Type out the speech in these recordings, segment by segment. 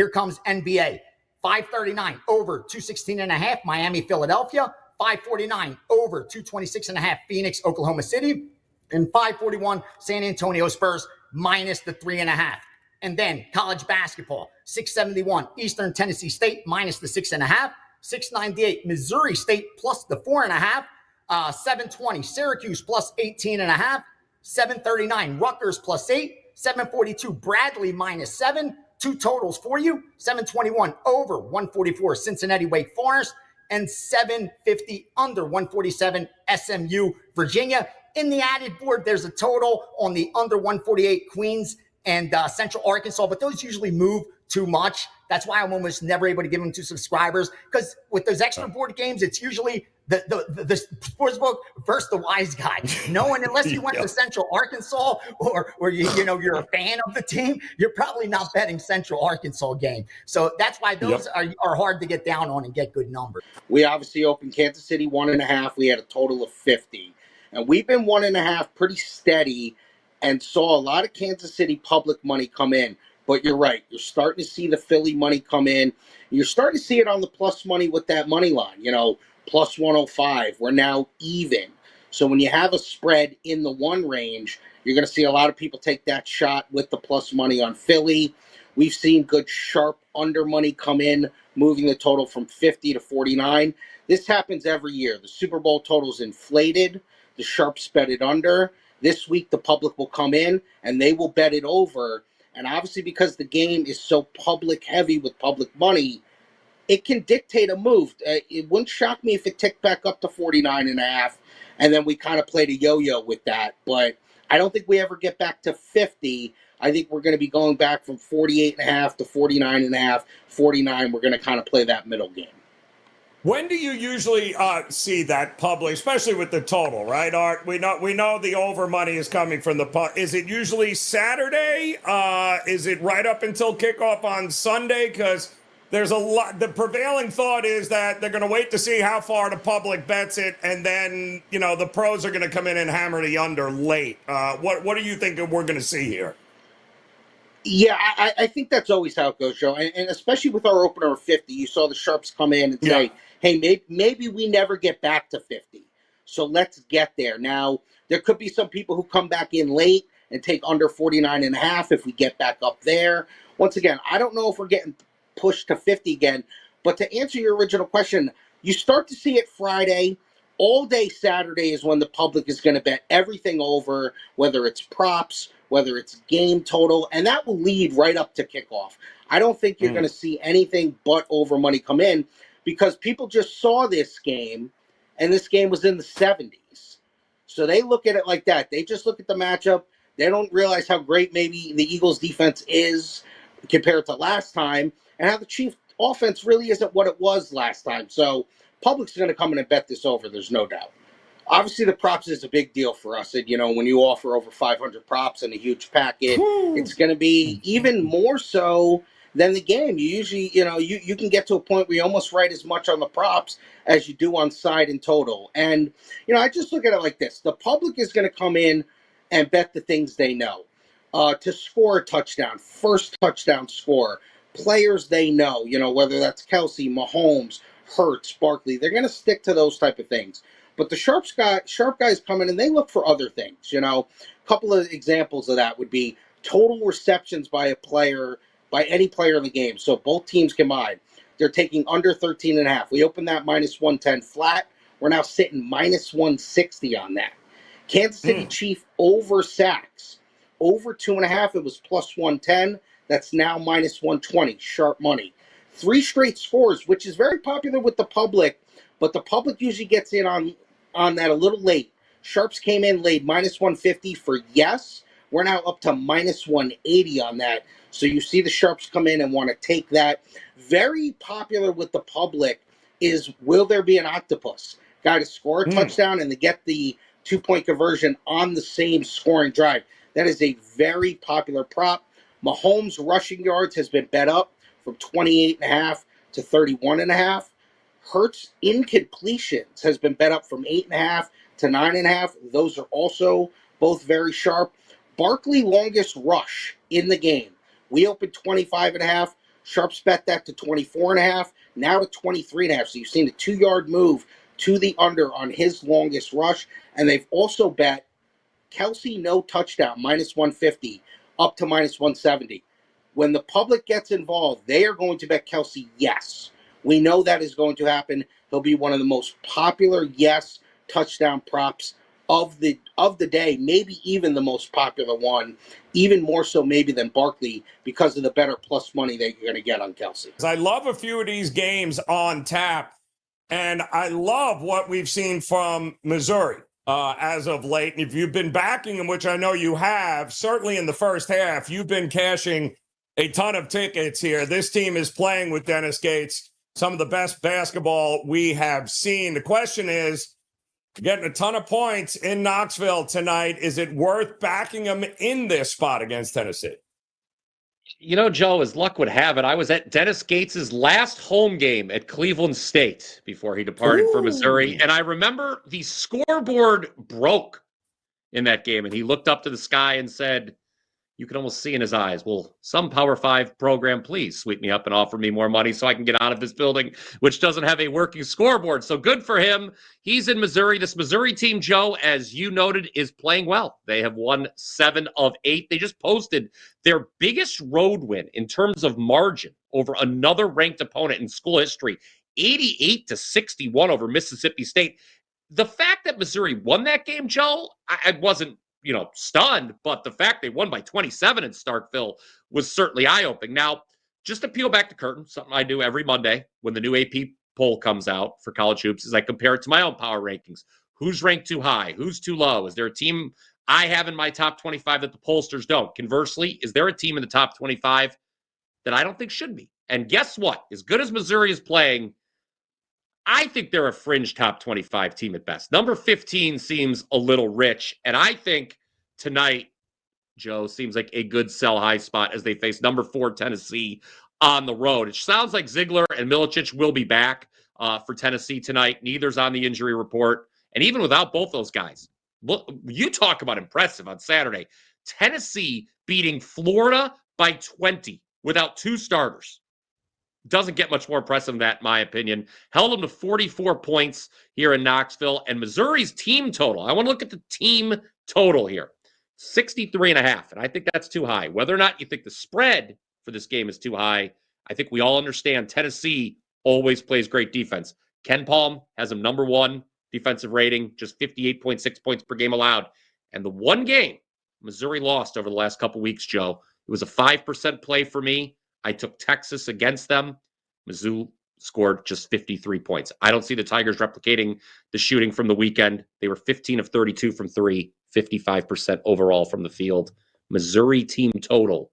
Here comes NBA. 539 over 216.5, Miami, Philadelphia. 549 over 226.5, Phoenix, Oklahoma City. And 541, San Antonio Spurs minus the 3.5. And then college basketball, 671, Eastern Tennessee State minus the 6.5. 698, Missouri State plus the 4.5. 720, Syracuse plus 18.5. 739, Rutgers plus 8. 742, Bradley minus 7. Two totals for you. 721 over 144, Cincinnati, Wake Forest. And 750 under 147, SMU, Virginia. In the added board, there's a total on the under 148, Queens and Central Arkansas, but those usually move too much. That's why I'm almost never able to give them to subscribers, because with those extra board games, it's usually the sportsbook versus the wise guy. No one, unless you went to Central Arkansas or you're a fan of the team, you're probably not betting Central Arkansas game. So that's why those are hard to get down on and get good numbers. We obviously opened Kansas City 1.5. We had a total of 50, and we've been 1.5 pretty steady, and saw a lot of Kansas City public money come in. But you're right. You're starting to see the Philly money come in. You're starting to see it on the plus money with that money line. Plus 105. We're now even. So when you have a spread in the 1 range, you're going to see a lot of people take that shot with the plus money on Philly. We've seen good sharp under money come in, moving the total from 50 to 49. This happens every year. The Super Bowl total's inflated. The sharps bet it under. This week, the public will come in, and they will bet it over. And obviously, because the game is so public heavy with public money, it can dictate a move. It wouldn't shock me if it ticked back up to 49.5, and then we kind of played a yo-yo with that. But I don't think we ever get back to 50. I think we're going to be going back from 48.5 to 49.5. 49, we're going to kind of play that middle game. When do you usually see that public, especially with the total, right, Art? We know the over money is coming from the is it usually Saturday? Is it right up until kickoff on Sunday? Because there's a lot. The prevailing thought is that they're going to wait to see how far the public bets it, and then the pros are going to come in and hammer the under late. What do you think we're going to see here? Yeah, I think that's always how it goes, Joe. And especially with our opener of 50, you saw the sharps come in and say, hey, maybe we never get back to 50. So let's get there. Now, there could be some people who come back in late and take under 49.5 if we get back up there. Once again, I don't know if we're getting pushed to 50 again. But to answer your original question, you start to see it Friday. All day Saturday is when the public is going to bet everything over, whether it's props, whether it's game total, and that will lead right up to kickoff. I don't think you're going to see anything but over money come in, because people just saw this game, and this game was in the 70s. So they look at it like that. They just look at the matchup. They don't realize how great maybe the Eagles' defense is compared to last time, and how the Chiefs' offense really isn't what it was last time. So public's going to come in and bet this over, there's no doubt. Obviously, the props is a big deal for us. And, when you offer over 500 props in a huge packet, it's going to be even more so than the game. You usually, you can get to a point where you almost write as much on the props as you do on side and total. And, I just look at it like this. The public is going to come in and bet the things they know. To score a touchdown, first touchdown score, players they know, whether that's Kelsey, Mahomes, Hurts, Barkley, they're going to stick to those type of things. But the sharp guys come in and they look for other things. A couple of examples of that would be total receptions by any player in the game. So both teams combined, they're taking under 13.5. We opened that minus 110 flat. We're now sitting minus 160 on that. Kansas City Chief over sacks, over 2.5. It was plus 110. That's now minus 120. Sharp money. 3 straight scores, which is very popular with the public, but the public usually gets in on that a little late. Sharps came in, laid minus 150 for yes. We're now up to minus 180 on that. So you see the sharps come in and want to take that. Very popular with the public is, will there be an octopus? Guy to score a touchdown and to get the 2-point conversion on the same scoring drive. That is a very popular prop. Mahomes' rushing yards has been bet up from 28.5 to 31.5. Hurts incompletions has been bet up from 8.5 to 9.5. Those are also both very sharp. Barkley longest rush in the game. We opened 25.5. Sharps bet that to 24.5, now to 23.5. So you've seen a 2-yard move to the under on his longest rush. And they've also bet Kelsey no touchdown, minus 150, up to minus 170. When the public gets involved, they are going to bet Kelsey yes. We know that is going to happen. He'll be one of the most popular yes touchdown props of the day, maybe even the most popular one, even more so maybe than Barkley because of the better plus money that you're going to get on Kelsey. I love a few of these games on tap, and I love what we've seen from Missouri as of late. And if you've been backing them, which I know you have, certainly in the first half, you've been cashing a ton of tickets here. This team is playing with Dennis Gates, some of the best basketball we have seen. The question is, getting a ton of points in Knoxville tonight, is it worth backing them in this spot against Tennessee? You know, Joe, as luck would have it, I was at Dennis Gates' last home game at Cleveland State before he departed for Missouri. And I remember the scoreboard broke in that game, and he looked up to the sky and said, you can almost see in his eyes, will some Power 5 program please sweep me up and offer me more money so I can get out of this building, which doesn't have a working scoreboard. So good for him. He's in Missouri. This Missouri team, Joe, as you noted, is playing well. They have won 7 of 8. They just posted their biggest road win in terms of margin over another ranked opponent in school history, 88-61 over Mississippi State. The fact that Missouri won that game, Joe, I wasn't stunned, but the fact they won by 27 in Starkville was certainly eye-opening. Now, just to peel back the curtain, something I do every Monday when the new AP poll comes out for college hoops is I compare it to my own power rankings. Who's ranked too high? Who's too low? Is there a team I have in my top 25 that the pollsters don't? Conversely, is there a team in the top 25 that I don't think should be? And guess what? As good as Missouri is playing, I think they're a fringe top 25 team at best. Number 15 seems a little rich, and I think tonight, Joe, seems like a good sell-high spot as they face number 4 Tennessee on the road. It sounds like Ziegler and Milicic will be back for Tennessee tonight. Neither's on the injury report, and even without both those guys, look, you talk about impressive on Saturday. Tennessee beating Florida by 20 without 2 starters. Doesn't get much more impressive than that, in my opinion. Held them to 44 points here in Knoxville. And Missouri's team total, I want to look at the team total here, 63.5. And I think that's too high. Whether or not you think the spread for this game is too high, I think we all understand Tennessee always plays great defense. Ken Palm has them number 1 defensive rating, just 58.6 points per game allowed. And the one game Missouri lost over the last couple weeks, Joe, it was a 5% play for me. I took Texas against them. Mizzou scored just 53 points. I don't see the Tigers replicating the shooting from the weekend. They were 15 of 32 from 3, 55% overall from the field. Missouri team total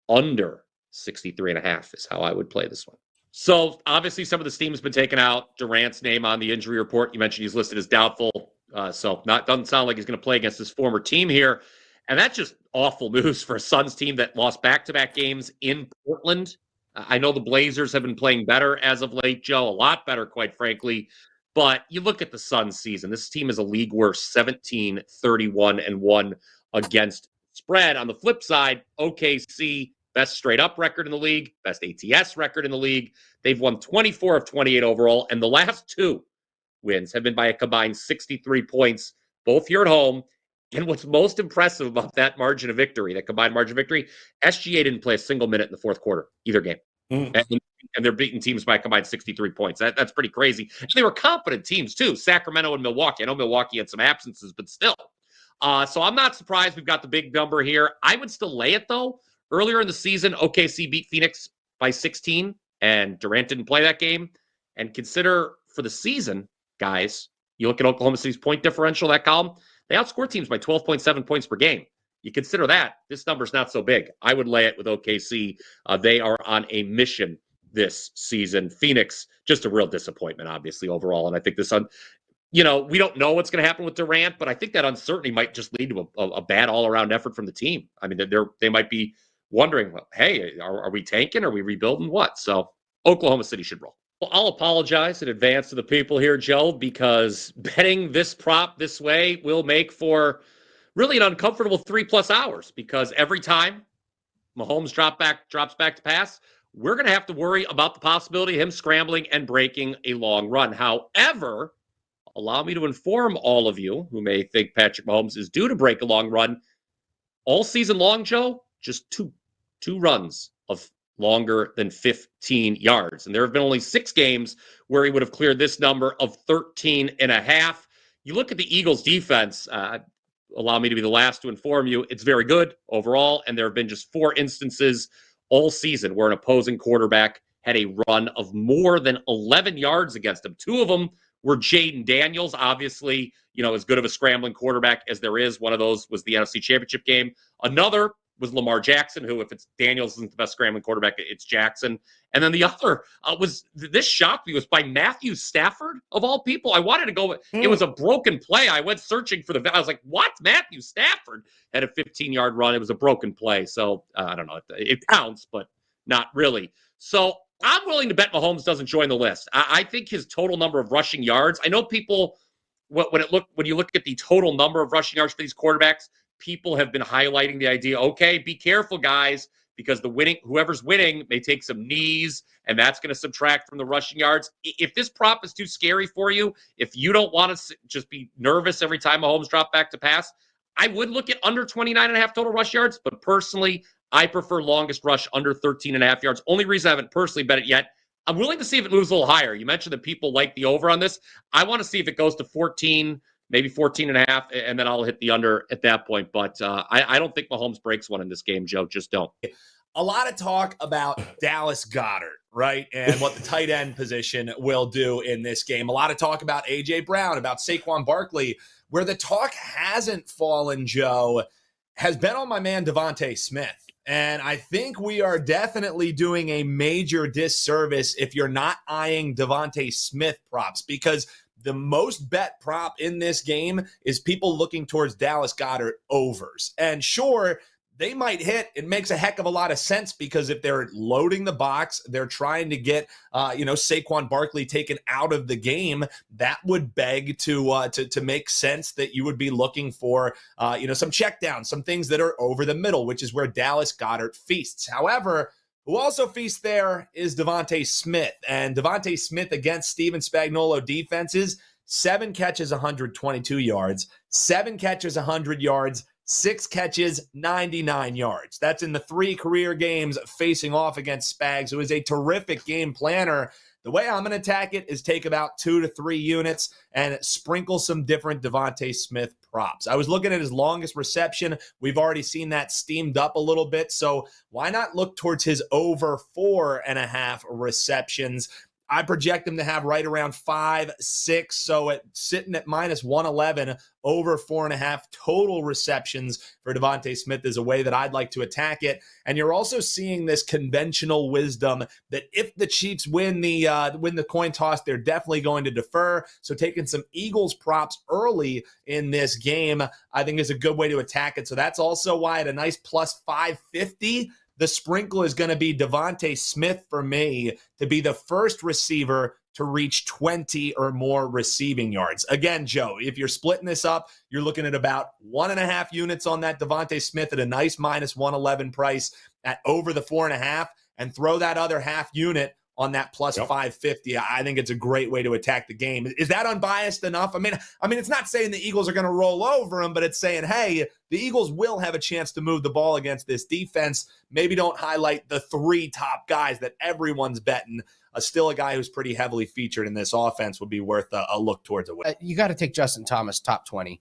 under 63.5 is how I would play this one. So obviously some of this team has been taken out. Durant's name on the injury report. You mentioned he's listed as doubtful. So doesn't sound like he's going to play against his former team here. And that's just awful news for a Suns team that lost back-to-back games in Portland. I know the Blazers have been playing better as of late, Joe, a lot better, quite frankly. But you look at the Suns season. This team is a league worst 17-31-1 against spread. On the flip side, OKC, best straight-up record in the league, best ATS record in the league. They've won 24 of 28 overall, and the last 2 wins have been by a combined 63 points, both here at home. And what's most impressive about that margin of victory, that combined margin of victory, SGA didn't play a single minute in the fourth quarter, either game. And they're beating teams by a combined 63 points. That's pretty crazy. And they were competent teams, too, Sacramento and Milwaukee. I know Milwaukee had some absences, but still. So I'm not surprised we've got the big number here. I would still lay it, though. Earlier in the season, OKC beat Phoenix by 16, and Durant didn't play that game. And consider for the season, guys, you look at Oklahoma City's point differential, that column, they outscore teams by 12.7 points per game. You consider that, this number's not so big. I would lay it with OKC. They are on a mission this season. Phoenix, just a real disappointment, obviously, overall. And I think this, we don't know what's going to happen with Durant, but I think that uncertainty might just lead to a bad all-around effort from the team. I mean, they might be wondering, well, hey, are we tanking? Are we rebuilding? What? So Oklahoma City should roll. Well, I'll apologize in advance to the people here, Joe, because betting this prop this way will make for really an uncomfortable 3+ hours, because every time Mahomes drops back to pass, we're going to have to worry about the possibility of him scrambling and breaking a long run. However, allow me to inform all of you who may think Patrick Mahomes is due to break a long run. All season long, Joe, just two runs of longer than 15 yards. And there have been only 6 games where he would have cleared this number of 13 and a half. You look at the Eagles defense, allow me to be the last to inform you, it's very good overall. And there have been just 4 instances all season where an opposing quarterback had a run of more than 11 yards against him. 2 of them were Jaden Daniels, obviously, as good of a scrambling quarterback as there is. One of those was the NFC Championship game. Another was Lamar Jackson, who, if it's Daniels isn't the best scrambling quarterback, it's Jackson. And then the other this shocked me, was by Matthew Stafford, of all people. I wanted to go, it was a broken play. I went searching for I was like, what? Matthew Stafford had a 15-yard run. It was a broken play. So, I don't know. It counts, but not really. So, I'm willing to bet Mahomes doesn't join the list. I think his total number of rushing yards, I know people, when you look at the total number of rushing yards for these quarterbacks, people have been highlighting the idea, okay, be careful, guys, because whoever's winning may take some knees, and that's going to subtract from the rushing yards. If this prop is too scary for you, if you don't want to just be nervous every time Mahomes drop back to pass, I would look at under 29.5 total rush yards, but personally, I prefer longest rush under 13.5 yards. Only reason I haven't personally bet it yet, I'm willing to see if it moves a little higher. You mentioned that people like the over on this. I want to see if it goes to 14, maybe 14.5, and then I'll hit the under at that point. But I don't think Mahomes breaks one in this game, Joe. Just don't. A lot of talk about Dallas Goedert, right? And what the tight end position will do in this game. A lot of talk about A.J. Brown, about Saquon Barkley. Where the talk hasn't fallen, Joe, has been on my man DeVonta Smith. And I think we are definitely doing a major disservice if you're not eyeing DeVonta Smith props, because the most bet prop in this game is people looking towards Dallas Goedert overs. And sure, they might hit. It makes a heck of a lot of sense, because if they're loading the box, they're trying to get, Saquon Barkley taken out of the game. That would beg to make sense that you would be looking for, some checkdowns, some things that are over the middle, which is where Dallas Goedert feasts. However, who also feasts there is DeVonta Smith. And DeVonta Smith against Steven Spagnuolo defenses, 7 catches, 122 yards, 7 catches, 100 yards, 6 catches, 99 yards. That's in the 3 career games facing off against Spags, who is a terrific game planner. The way I'm going to attack it is take about 2 to 3 units and sprinkle some different DeVonta Smith props. I was looking at his longest reception. We've already seen that steamed up a little bit, so why not look towards his over 4.5 receptions? I project him to have right around 5, 6. So sitting at minus 111, over 4.5 total receptions for DeVonta Smith is a way that I'd like to attack it. And you're also seeing this conventional wisdom that if the Chiefs win the coin toss, they're definitely going to defer. So taking some Eagles props early in this game, I think, is a good way to attack it. So that's also why at a nice plus 550, the sprinkle is going to be DeVonta Smith for me to be the first receiver to reach 20 or more receiving yards. Again, Joe, if you're splitting this up, you're looking at about 1.5 units on that DeVonta Smith at a nice minus 111 price at over the 4.5, and throw that other half unit on that plus 550. I think it's a great way to attack the game. Is that unbiased enough? I mean, it's not saying the Eagles are going to roll over them, but it's saying, hey, the Eagles will have a chance to move the ball against this defense. Maybe don't highlight the 3 top guys that everyone's betting. Still a guy who's pretty heavily featured in this offense would be worth a look towards it. You got to take Justin Thomas top 20.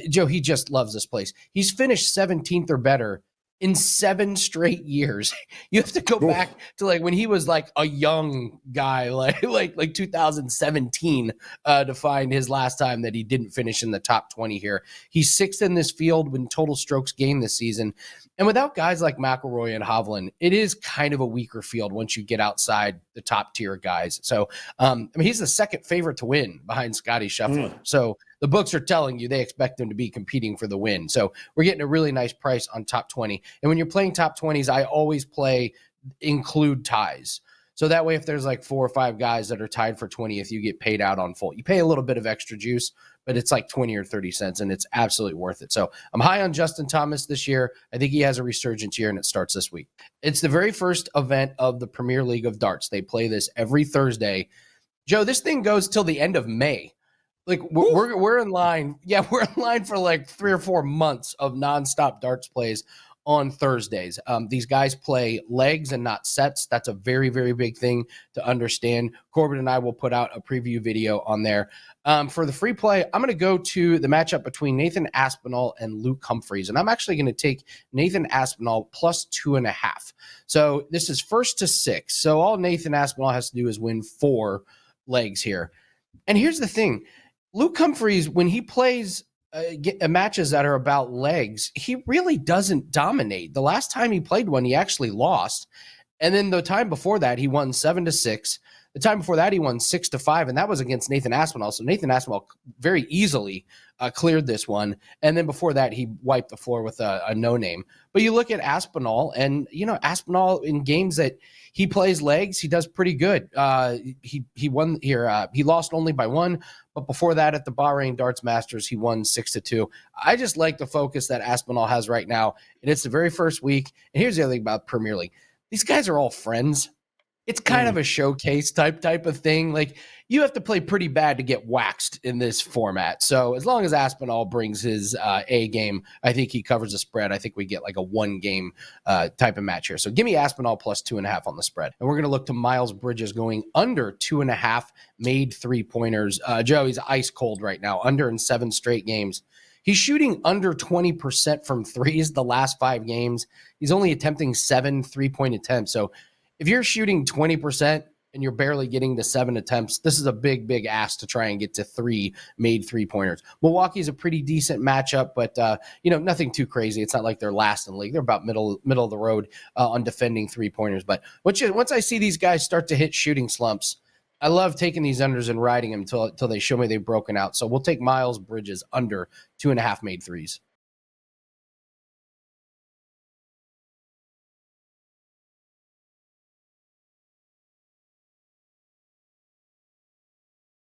Joe, he just loves this place. He's finished 17th or better in 7 straight years. You have to go back to like when he was like a young guy, like 2017, to find his last time that he didn't finish in the top 20 here. He's 6th in this field in total strokes gained this season. And without guys like McElroy and Hovland, it is kind of a weaker field once you get outside the top tier guys. So, he's the second favorite to win behind Scotty Scheffler. So the books are telling you they expect them to be competing for the win. So we're getting a really nice price on top 20. And when you're playing top 20s, I always include ties. So that way, if there's like 4 or 5 guys that are tied for 20th, you get paid out on full. You pay a little bit of extra juice, but it's like 20 or 30 cents, and it's absolutely worth it. So I'm high on Justin Thomas this year. I think he has a resurgence year, and it starts this week. It's the very first event of the Premier League of Darts. They play this every Thursday. Joe, this thing goes till the end of May. Like we're in line. Yeah, we're in line for like 3 or 4 months of nonstop darts plays on Thursdays. These guys play legs and not sets. That's a very, very big thing to understand. Corbin and I will put out a preview video on there. For the free play, I'm going to go to the matchup between Nathan Aspinall and Luke Humphreys, and I'm actually going to take Nathan Aspinall plus 2.5. So this is 1st to 6. So all Nathan Aspinall has to do is win 4 legs here. And here's the thing. Luke Humphreys, when he plays matches that are about legs, he really doesn't dominate. The last time he played one, he actually lost. And then the time before that, he won 7-6. The time before that, he won 6-5, and that was against Nathan Aspinall. So Nathan Aspinall very easily cleared this one. And then before that, he wiped the floor with a no-name. But you look at Aspinall, and, Aspinall in games that he plays legs, he does pretty good. He won here. He lost only by 1, but before that at the Bahrain Darts Masters, he won 6-2. I just like the focus that Aspinall has right now, and it's the very first week. And here's the other thing about Premier League. These guys are all friends. It's kind of a showcase type of thing. Like, you have to play pretty bad to get waxed in this format. So as long as Aspinall brings his A game, I think he covers the spread. I think we get like a 1-game type of match here. So give me Aspinall plus 2.5 on the spread. And we're going to look to Miles Bridges going under 2.5 made 3-pointers. Joe, he's ice cold right now, under in 7 straight games. He's shooting under 20% from threes the last 5 games. He's only attempting 7 3-point attempts. So if you're shooting 20% and you're barely getting to 7 attempts, this is a big, big ask to try and get to 3 made 3-pointers. Milwaukee's a pretty decent matchup, but nothing too crazy. It's not like they're last in the league. They're about middle of the road on defending 3-pointers. But once I see these guys start to hit shooting slumps, I love taking these unders and riding them until they show me they've broken out. So we'll take Miles Bridges under 2.5 made threes.